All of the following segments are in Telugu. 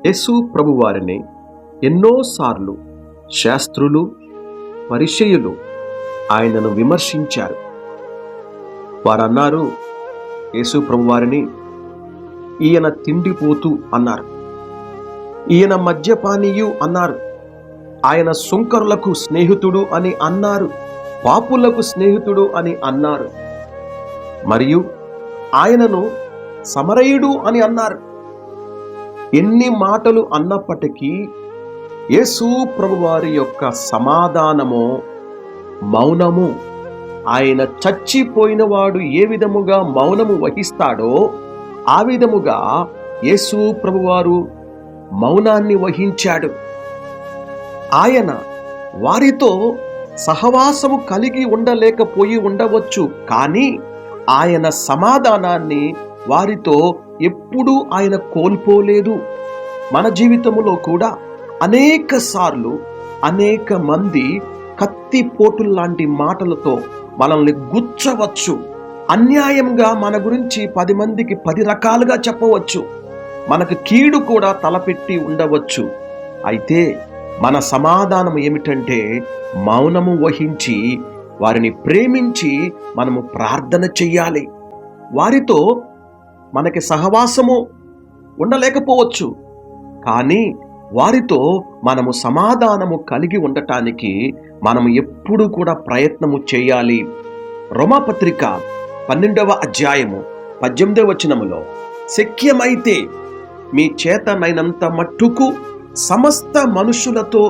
యేసు ప్రభువారిని ఎన్నోసార్లు శాస్త్రులు, పరిసయ్యులు ఆయనను విమర్శించారు. వారన్నారు, యేసు ప్రభువారిని ఈయన తిండిపోతు అన్నారు, ఈయన మద్యపానీయు అన్నారు, ఆయన సుంకరులకు స్నేహితుడు అని అన్నారు, పాపులకు స్నేహితుడు అని అన్నారు, మరియు ఆయనను సమరయుడు అని అన్నారు. ఎన్ని మాటలు అన్నప్పటికీ యేసు ప్రభువారి యొక్క సమాధానము మౌనము. ఆయన చచ్చిపోయిన వాడు ఏ విధముగా మౌనము వహిస్తాడో ఆ విధముగా యేసు ప్రభువారు మౌనాన్ని వహించాడు. ఆయన వారితో సహవాసము కలిగి ఉండలేకపోయి ఉండవచ్చు, కానీ ఆయన సమాధానాన్ని వారితో ఎప్పుడూ ఆయన కోల్పోలేదు. మన జీవితంలో కూడా అనేక సార్లు అనేక మంది కత్తిపోటుల్లాంటి మాటలతో మనల్ని గుచ్చవచ్చు. అన్యాయంగా మన గురించి 10 మందికి 10 రకాలుగా చెప్పవచ్చు. మనకు కీడు కూడా తలపెట్టి ఉండవచ్చు. అయితే మన సమాధానం ఏమిటంటే మౌనము వహించి వారిని ప్రేమించి మనము ప్రార్థన చెయ్యాలి. వారితో మనకి సహవాసము ఉండలేకపోవచ్చు, కానీ వారితో మనము సమాధానము కలిగి ఉండటానికి మనము ఎప్పుడు కూడా ప్రయత్నము చేయాలి. రోమాపత్రిక 12వ అధ్యాయము 18వ వచనములో, శక్యమైతే మీ చేతనైనంత మట్టుకు సమస్త మనుషులతో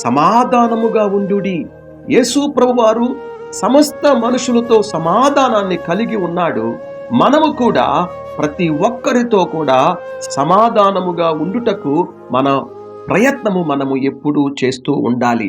సమాధానముగా ఉండుడి. యేసు ప్రభువారు సమస్త మనుషులతో సమాధానాన్ని కలిగి ఉన్నాడు. మనము కూడా ప్రతి ఒక్కరితో కూడా సమాధానముగా ఉండుటకు మన ప్రయత్నము మనము ఎప్పుడూ చేస్తూ ఉండాలి.